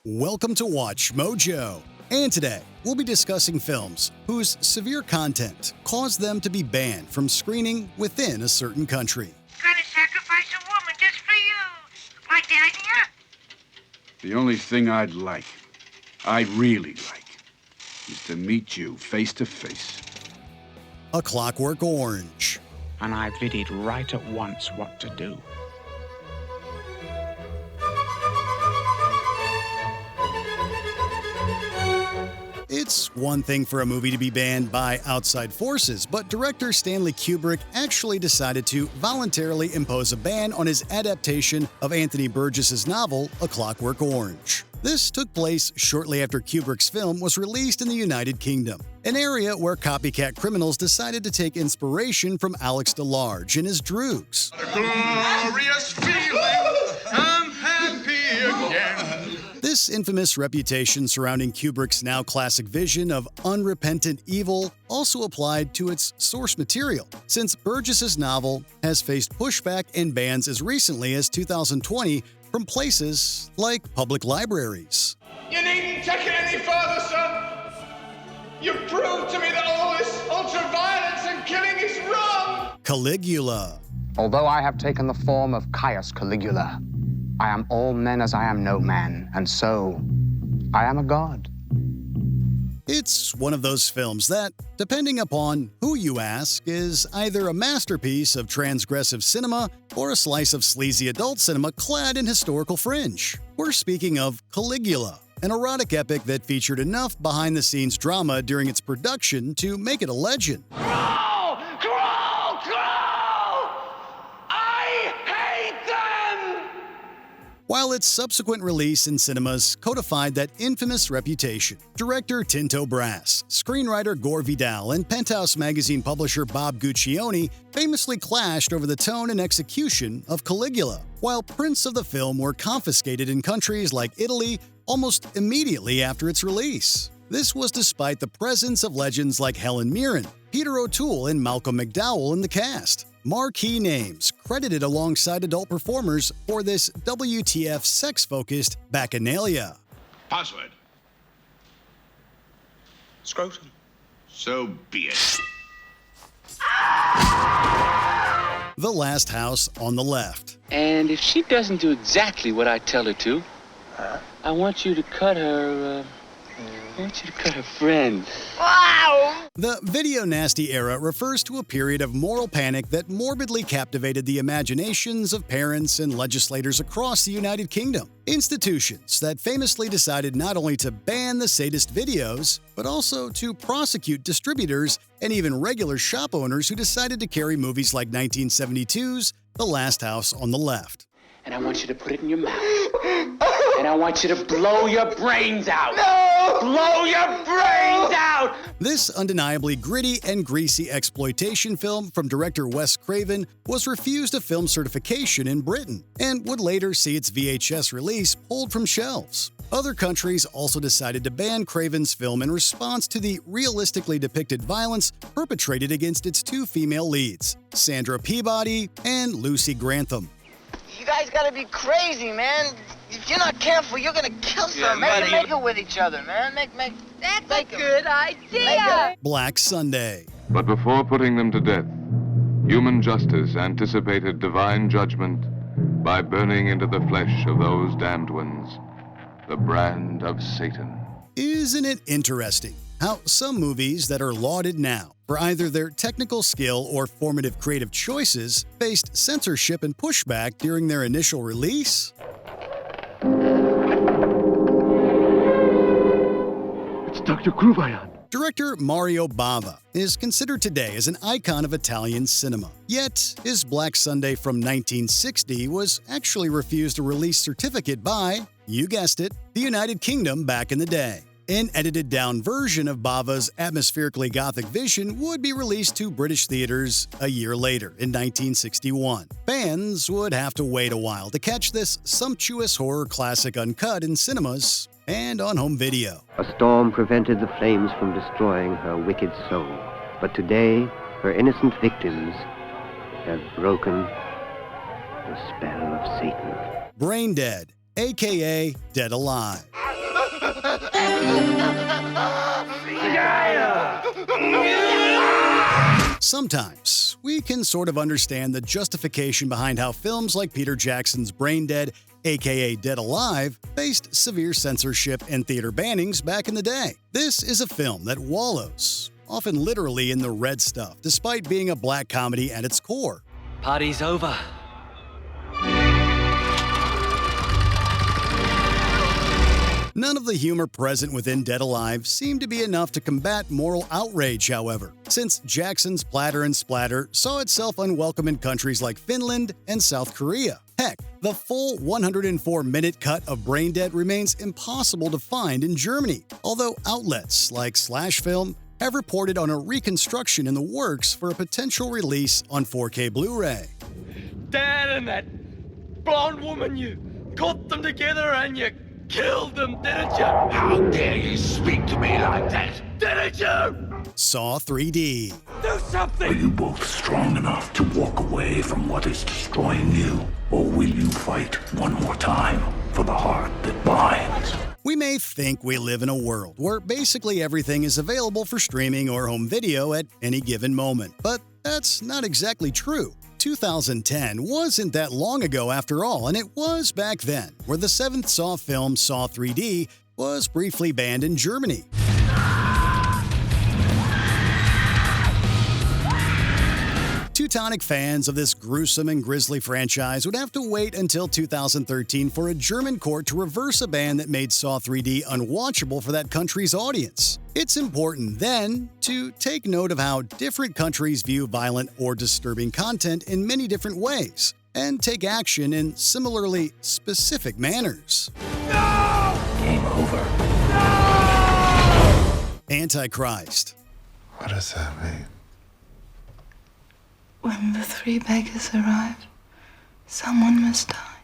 Welcome to Watch Mojo. And today, we'll be discussing films whose severe content caused them to be banned from screening within a certain country. Gonna sacrifice a woman just for you. Like the idea? The only thing I'd really like, is to meet you face to face. A Clockwork Orange. And I pitied right at once what to do. It's one thing for a movie to be banned by outside forces, but director Stanley Kubrick actually decided to voluntarily impose a ban on his adaptation of Anthony Burgess's novel, A Clockwork Orange. This took place shortly after Kubrick's film was released in the United Kingdom, an area where copycat criminals decided to take inspiration from Alex DeLarge and his Droogs. Glorious feeling, I'm happy again. This infamous reputation surrounding Kubrick's now classic vision of unrepentant evil also applied to its source material, since Burgess's novel has faced pushback and bans as recently as 2020 from places like public libraries. You needn't take it any further, son. You've proved to me that all this ultra-violence and killing is wrong. Caligula. Although I have taken the form of Caius Caligula, I am all men as I am no man, and so I am a god. It's one of those films that, depending upon who you ask, is either a masterpiece of transgressive cinema or a slice of sleazy adult cinema clad in historical fringe. We're speaking of Caligula, an erotic epic that featured enough behind-the-scenes drama during its production to make it a legend. Crawl! Crawl! Crawl! I hate them! While its subsequent release in cinemas codified that infamous reputation, director Tinto Brass, screenwriter Gore Vidal, and Penthouse magazine publisher Bob Guccione famously clashed over the tone and execution of Caligula, while prints of the film were confiscated in countries like Italy almost immediately after its release. This was despite the presence of legends like Helen Mirren, Peter O'Toole, and Malcolm McDowell in the cast. Marquee names credited alongside adult performers for this WTF sex-focused bacchanalia. Password. Scrotum. So be it. The Last House on the Left. And if she doesn't do exactly what I tell her to, I want you to cut her, friend. Wow! The video nasty era refers to a period of moral panic that morbidly captivated the imaginations of parents and legislators across the United Kingdom. Institutions that famously decided not only to ban the sadist videos, but also to prosecute distributors and even regular shop owners who decided to carry movies like 1972's The Last House on the Left. And I want you to put it in your mouth. And I want you to blow your brains out. No! Blow your brains out! This undeniably gritty and greasy exploitation film from director Wes Craven was refused a film certification in Britain and would later see its VHS release pulled from shelves. Other countries also decided to ban Craven's film in response to the realistically depicted violence perpetrated against its two female leads, Sandra Peabody and Lucy Grantham. You guys gotta be crazy, man. If you're not careful, you're gonna kill some. Make it with each other, man. That's a good idea. Black Sunday. But before putting them to death, human justice anticipated divine judgment by burning into the flesh of those damned ones the brand of Satan. Isn't it interesting how some movies that are lauded now for either their technical skill or formative creative choices faced censorship and pushback during their initial release? It's Dr. Kruvayan. Director Mario Bava is considered today as an icon of Italian cinema. Yet, his Black Sunday from 1960 was actually refused a release certificate by, you guessed it, the United Kingdom back in the day. An edited-down version of Bava's atmospherically gothic vision would be released to British theaters a year later, in 1961. Fans would have to wait a while to catch this sumptuous horror classic uncut in cinemas and on home video. A storm prevented the flames from destroying her wicked soul, but today her innocent victims have broken the spell of Satan. Brain Dead, aka Dead Alive. Sometimes we can sort of understand the justification behind how films like Peter Jackson's Brain Dead, aka Dead Alive, faced severe censorship and theater bannings back in the day. This is a film that wallows, often literally in the red stuff, despite being a black comedy at its core. Party's over. None of the humor present within Dead Alive seemed to be enough to combat moral outrage, however, since Jackson's platter and splatter saw itself unwelcome in countries like Finland and South Korea. Heck, the full 104-minute cut of Brain Dead remains impossible to find in Germany, although outlets like Slash Film have reported on a reconstruction in the works for a potential release on 4K Blu-ray. Dad and that blonde woman, you got them together and you killed them, didn't you? How dare you speak to me like that? Didn't you? Saw 3D. Do something! Are you both strong enough to walk away from what is destroying you? Or will you fight one more time for the heart that binds? We may think we live in a world where basically everything is available for streaming or home video at any given moment, but that's not exactly true. 2010 wasn't that long ago after all, and it was back then where the seventh Saw film, Saw 3D, was briefly banned in Germany. Teutonic fans of this gruesome and grisly franchise would have to wait until 2013 for a German court to reverse a ban that made Saw 3D unwatchable for that country's audience. It's important, then, to take note of how different countries view violent or disturbing content in many different ways, and take action in similarly specific manners. No! Game over. No! Antichrist. What does that mean? When the three beggars arrive, someone must die.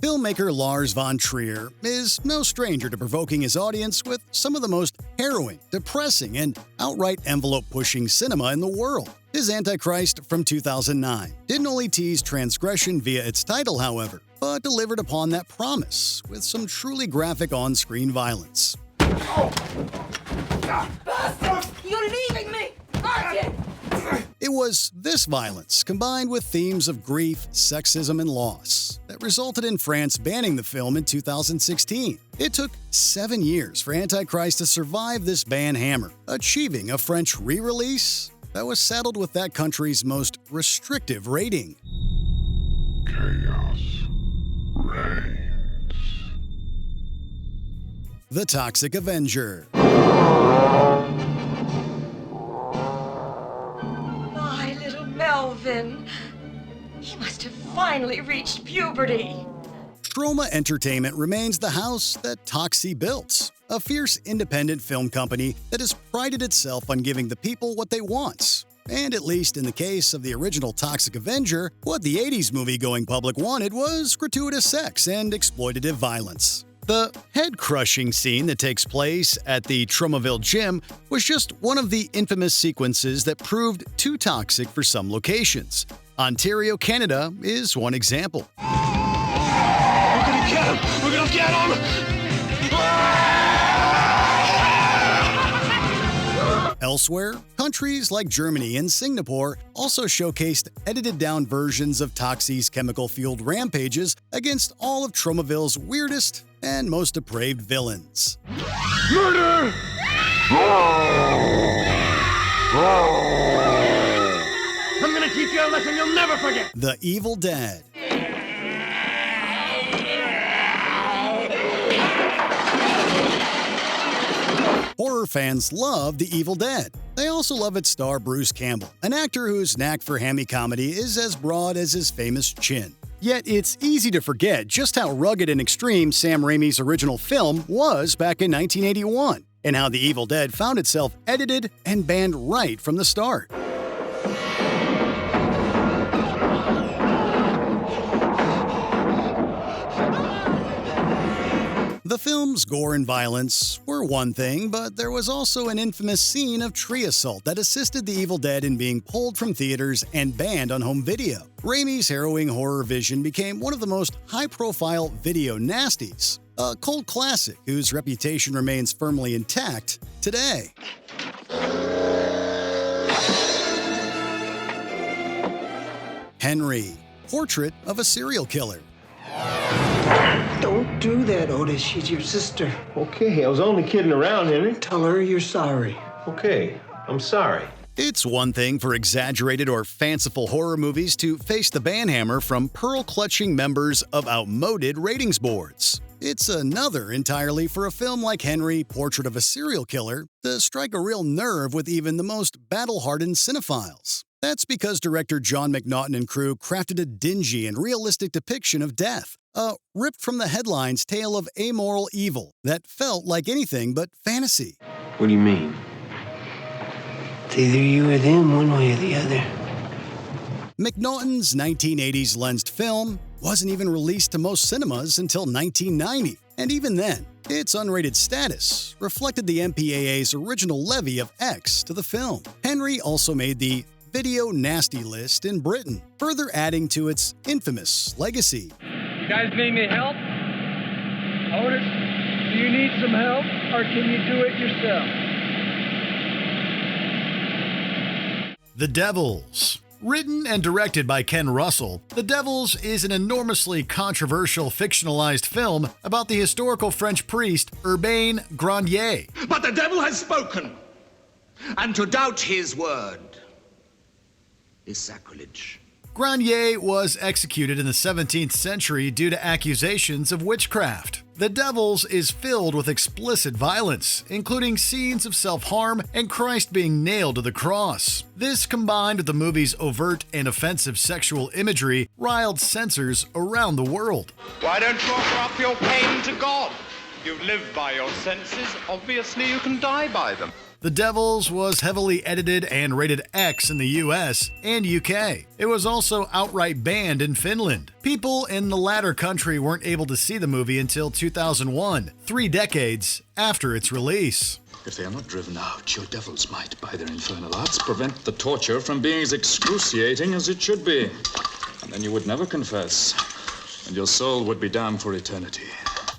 Filmmaker Lars von Trier is no stranger to provoking his audience with some of the most harrowing, depressing, and outright envelope-pushing cinema in the world. His Antichrist from 2009 didn't only tease transgression via its title, however, but delivered upon that promise with some truly graphic on-screen violence. Bastard! You're leaving me! Aren't you? It was this violence, combined with themes of grief, sexism, and loss, that resulted in France banning the film in 2016. It took 7 years for Antichrist to survive this ban hammer, achieving a French re-release that was saddled with that country's most restrictive rating. Chaos reigns. The Toxic Avenger. Melvin. He must have finally reached puberty. Troma Entertainment remains the house that Toxie built, a fierce independent film company that has prided itself on giving the people what they want. And at least in the case of the original Toxic Avenger, what the 80s movie-going public wanted was gratuitous sex and exploitative violence. The head-crushing scene that takes place at the Tromaville gym was just one of the infamous sequences that proved too toxic for some locations. Ontario, Canada is one example. We're gonna get him! We're gonna get him! Elsewhere, countries like Germany and Singapore also showcased edited-down versions of Toxie's chemical-fueled rampages against all of Tromaville's weirdest and most depraved villains. Murder! I'm gonna teach you a lesson you'll never forget! The Evil Dead. Horror fans love The Evil Dead. They also love its star Bruce Campbell, an actor whose knack for hammy comedy is as broad as his famous chin. Yet it's easy to forget just how rugged and extreme Sam Raimi's original film was back in 1981, and how The Evil Dead found itself edited and banned right from the start. The film's gore and violence were one thing, but there was also an infamous scene of tree assault that assisted The Evil Dead in being pulled from theaters and banned on home video. Raimi's harrowing horror vision became one of the most high-profile video nasties, a cult classic whose reputation remains firmly intact today. Henry, Portrait of a Serial Killer. Don't do that, Otis. She's your sister. Okay, I was only kidding around, Henry. Tell her you're sorry. Okay, I'm sorry. It's one thing for exaggerated or fanciful horror movies to face the banhammer from pearl-clutching members of outmoded ratings boards. It's another entirely for a film like Henry, Portrait of a Serial Killer to strike a real nerve with even the most battle-hardened cinephiles. That's because director John McNaughton and crew crafted a dingy and realistic depiction of death, a ripped-from-the-headlines tale of amoral evil that felt like anything but fantasy. What do you mean? It's either you or them, one way or the other. McNaughton's 1980s lensed film wasn't even released to most cinemas until 1990, and even then, its unrated status reflected the MPAA's original levy of X to the film. Henry also made the Video Nasty list in Britain, further adding to its infamous legacy. You guys need any help? Otis, do you need some help, or can you do it yourself? The Devils. Written and directed by Ken Russell, The Devils is an enormously controversial fictionalized film about the historical French priest Urbain Grandier. But the devil has spoken, and to doubt his word is sacrilege. Grandier was executed in the 17th century due to accusations of witchcraft. The Devils is filled with explicit violence, including scenes of self-harm and Christ being nailed to the cross. This, combined with the movie's overt and offensive sexual imagery, riled censors around the world. Why don't you offer up your pain to God? You live by your senses. Obviously, you can die by them. The Devils was heavily edited and rated X in the US and UK. It was also outright banned in Finland. People in the latter country weren't able to see the movie until 2001, 3 decades after its release. If they are not driven out, your devils might, by their infernal arts, prevent the torture from being as excruciating as it should be. And then you would never confess, and your soul would be damned for eternity.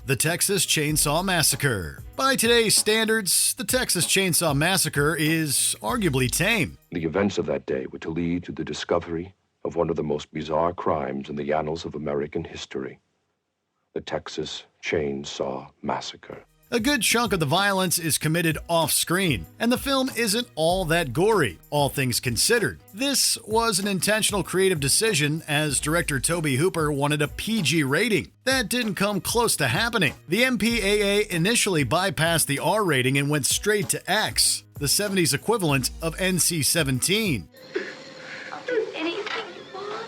The Texas Chain Saw Massacre. By today's standards, the Texas Chain Saw Massacre is arguably tame. The events of that day were to lead to the discovery of one of the most bizarre crimes in the annals of American history, the Texas Chain Saw Massacre. A good chunk of the violence is committed off-screen, and the film isn't all that gory, all things considered. This was an intentional creative decision, as director Tobe Hooper wanted a PG rating. That didn't come close to happening. The MPAA initially bypassed the R rating and went straight to X, the 70s equivalent of NC-17. I'll do anything you want.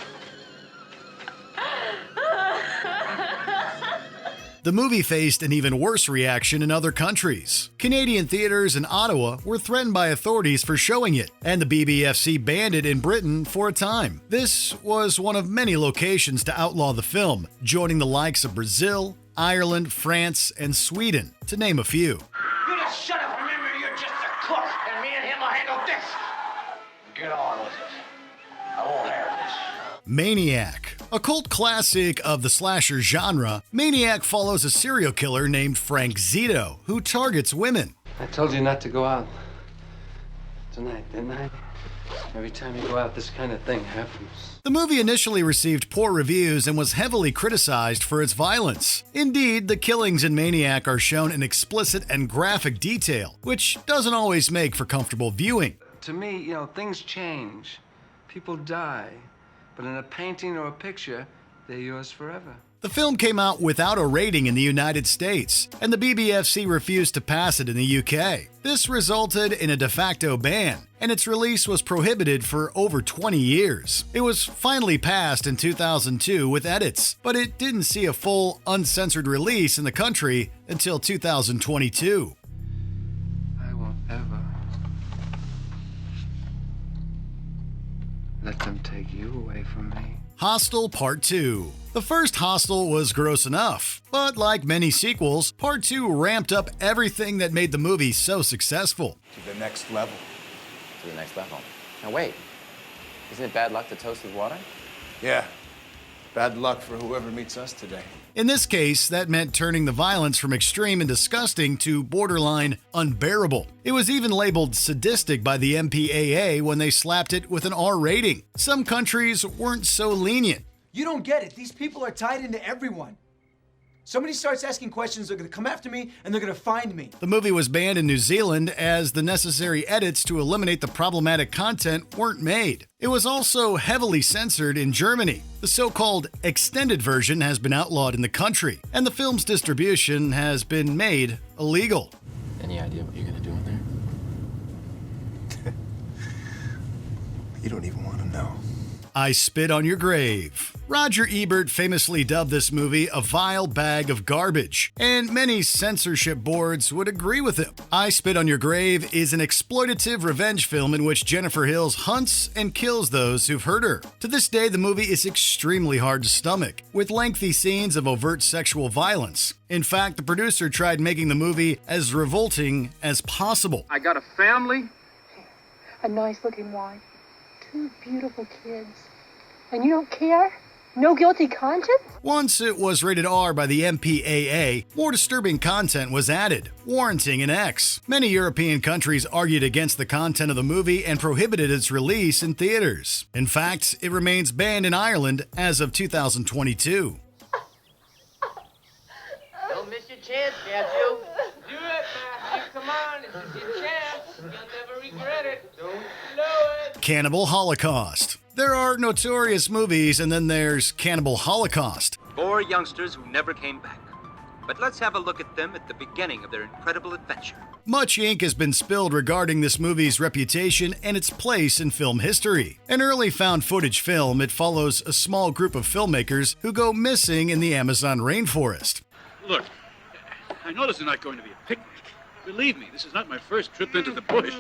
The movie faced an even worse reaction in other countries. Canadian theaters in Ottawa were threatened by authorities for showing it, and the BBFC banned it in Britain for a time. This was one of many locations to outlaw the film, joining the likes of Brazil, Ireland, France, and Sweden, to name a few. You just shut up. Remember, you're just a cook, and me and him will handle this. Get on with it. I won't have this. Maniac. A cult classic of the slasher genre, Maniac follows a serial killer named Frank Zito, who targets women. I told you not to go out tonight, didn't I? Every time you go out, this kind of thing happens. The movie initially received poor reviews and was heavily criticized for its violence. Indeed, the killings in Maniac are shown in explicit and graphic detail, which doesn't always make for comfortable viewing. To me, things change. People die. But in a painting or a picture, they're yours forever. The film came out without a rating in the United States, and the BBFC refused to pass it in the UK. This resulted in a de facto ban, and its release was prohibited for over 20 years. It was finally passed in 2002 with edits, but it didn't see a full, uncensored release in the country until 2022. I won't ever let them take you away from me. Hostel Part 2. The first Hostel was gross enough, but like many sequels, Part 2 ramped up everything that made the movie so successful. To the next level. To the next level. Now wait, isn't it bad luck to toast with water? Yeah. Bad luck for whoever meets us today. In this case, that meant turning the violence from extreme and disgusting to borderline unbearable. It was even labeled sadistic by the MPAA when they slapped it with an R rating. Some countries weren't so lenient. You don't get it. These people are tied into everyone. Somebody starts asking questions, they're going to come after me, and they're going to find me. The movie was banned in New Zealand as the necessary edits to eliminate the problematic content weren't made. It was also heavily censored in Germany. The so-called extended version has been outlawed in the country, and the film's distribution has been made illegal. Any idea what you're going to do in there? You don't even want to know. I Spit on Your Grave. Roger Ebert famously dubbed this movie a vile bag of garbage, and many censorship boards would agree with him. I Spit on Your Grave is an exploitative revenge film in which Jennifer Hills hunts and kills those who've hurt her. To this day, the movie is extremely hard to stomach, with lengthy scenes of overt sexual violence. In fact, the producer tried making the movie as revolting as possible. I got a family, a nice-looking wife, 2 beautiful kids, and you don't care? No guilty conscience? Once it was rated R by the MPAA, more disturbing content was added, warranting an X. Many European countries argued against the content of the movie and prohibited its release in theaters. In fact, it remains banned in Ireland as of 2022. Don't miss your chance, Matthew. Do it, Matthew. Come on, this is your chance. You'll never regret it. Don't blow it. Cannibal Holocaust. There are notorious movies, and then there's Cannibal Holocaust. 4 youngsters who never came back. But let's have a look at them at the beginning of their incredible adventure. Much ink has been spilled regarding this movie's reputation and its place in film history. An early found footage film, it follows a small group of filmmakers who go missing in the Amazon rainforest. Look, I know this is not going to be a picnic. Believe me, this is not my first trip into the bush.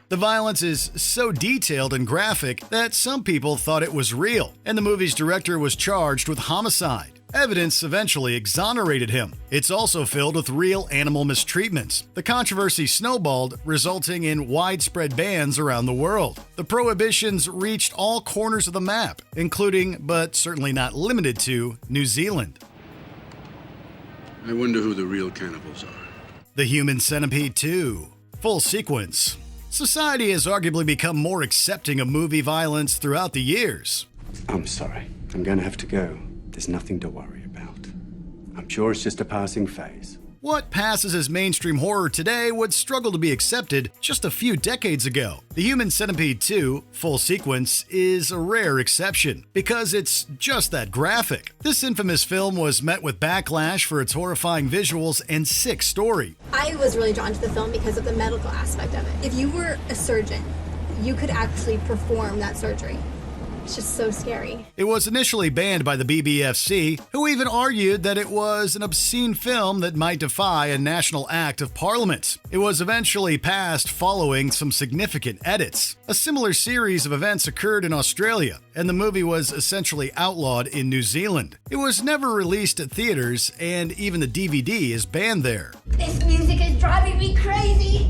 The violence is so detailed and graphic that some people thought it was real, and the movie's director was charged with homicide. Evidence eventually exonerated him. It's also filled with real animal mistreatments. The controversy snowballed, resulting in widespread bans around the world. The prohibitions reached all corners of the map, including, but certainly not limited to, New Zealand. I wonder who the real cannibals are. The Human Centipede 2. Full sequence. Society has arguably become more accepting of movie violence throughout the years. I'm sorry. I'm going to have to go. There's nothing to worry about. I'm sure it's just a passing phase. What passes as mainstream horror today would struggle to be accepted just a few decades ago. The Human Centipede 2, full sequence, is a rare exception because it's just that graphic. This infamous film was met with backlash for its horrifying visuals and sick story. I was really drawn to the film because of the medical aspect of it. If you were a surgeon, you could actually perform that surgery. It's just so scary. It was initially banned by the BBFC, who even argued that it was an obscene film that might defy a national act of parliament. It was eventually passed following some significant edits. A similar series of events occurred in Australia, and the movie was essentially outlawed in New Zealand. It was never released at theaters, and even the DVD is banned there. This music is driving me crazy.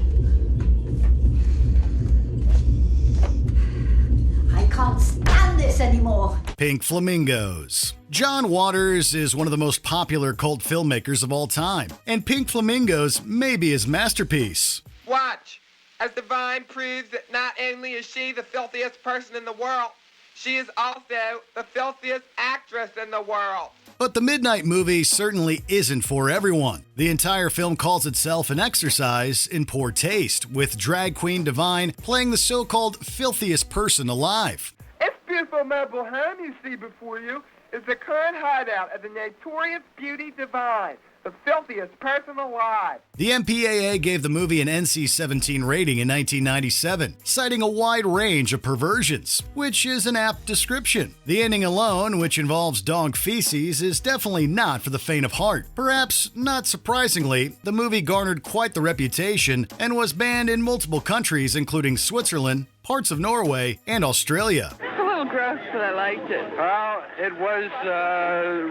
I can't stand this anymore. Pink Flamingos. John Waters is one of the most popular cult filmmakers of all time, and Pink Flamingos may be his masterpiece. Watch, as Divine proves that not only is she the filthiest person in the world, she is also the filthiest actress in the world. But the Midnight Movie certainly isn't for everyone. The entire film calls itself an exercise in poor taste, with drag queen Divine playing the so-called filthiest person alive. This beautiful mobile home you see before you is the current hideout of the notorious beauty Divine, the filthiest person alive. The MPAA gave the movie an NC-17 rating in 1997, citing a wide range of perversions, which is an apt description. The ending alone, which involves dog feces, is definitely not for the faint of heart. Perhaps not surprisingly, the movie garnered quite the reputation and was banned in multiple countries, including Switzerland, parts of Norway, and Australia. Hello, Grandma. sucks, but I liked it. Well, it was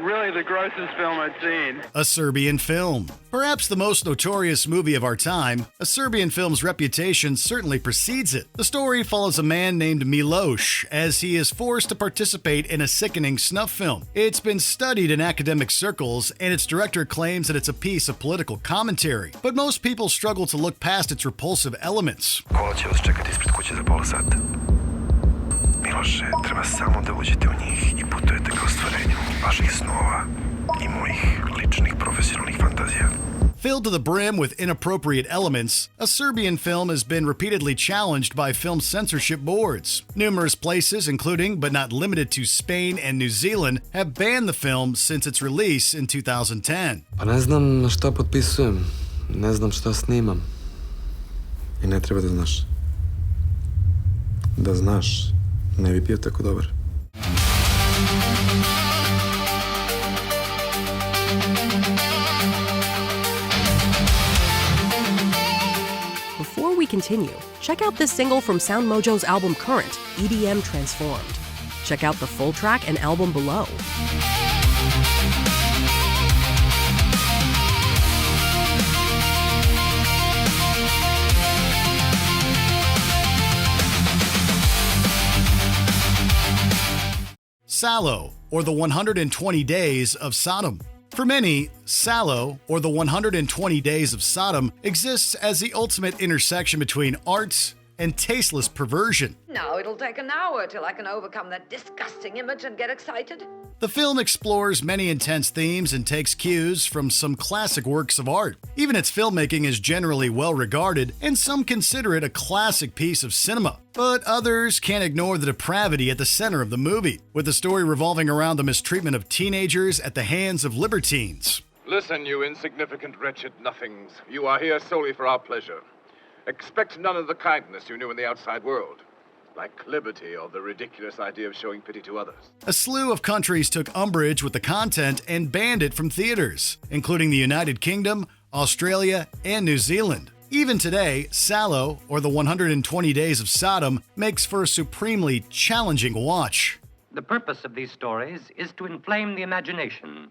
really the grossest film I'd seen. A Serbian Film. Perhaps the most notorious movie of our time, A Serbian Film's reputation certainly precedes it. The story follows a man named Miloš as he is forced to participate in a sickening snuff film. It's been studied in academic circles, and its director claims that it's a piece of political commentary. But most people struggle to look past its repulsive elements. Kola će vas čekati ispred kuće za pola sata. Miloše, treba samo da uđete u njih i putujete ka ostvarenju vaših snova I mojih ličnih profesionalnih fantazija. Filled to the brim with inappropriate elements, A Serbian Film has been repeatedly challenged by film censorship boards. Numerous places, including but not limited to Spain and New Zealand, have banned the film since its release in 2010. Pa ne znam na šta potpisujem, ne znam šta snimam. I ne treba da znaš. Da znaš, ne bi bio tako dobar. Before we continue, check out this single from Sound Mojo's album Current, EDM Transformed. Check out the full track and album below. Salò, or the 120 Days of Sodom. For many, Salò, or the 120 Days of Sodom, exists as the ultimate intersection between art and tasteless perversion. Now it'll take an hour till I can overcome that disgusting image and get excited. The film explores many intense themes and takes cues from some classic works of art. Even its filmmaking is generally well regarded, and some consider it a classic piece of cinema. But others can't ignore the depravity at the center of the movie, with the story revolving around the mistreatment of teenagers at the hands of libertines. Listen, you insignificant, wretched nothings. You are here solely for our pleasure. Expect none of the kindness you knew in the outside world, like liberty or the ridiculous idea of showing pity to others. A slew of countries took umbrage with the content and banned it from theaters, including the United Kingdom, Australia, and New Zealand. Even today, Salò, or the 120 Days of Sodom, makes for a supremely challenging watch. The purpose of these stories is to inflame the imagination,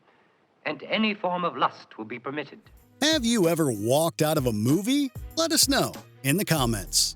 and any form of lust will be permitted. Have you ever walked out of a movie? Let us know in the comments.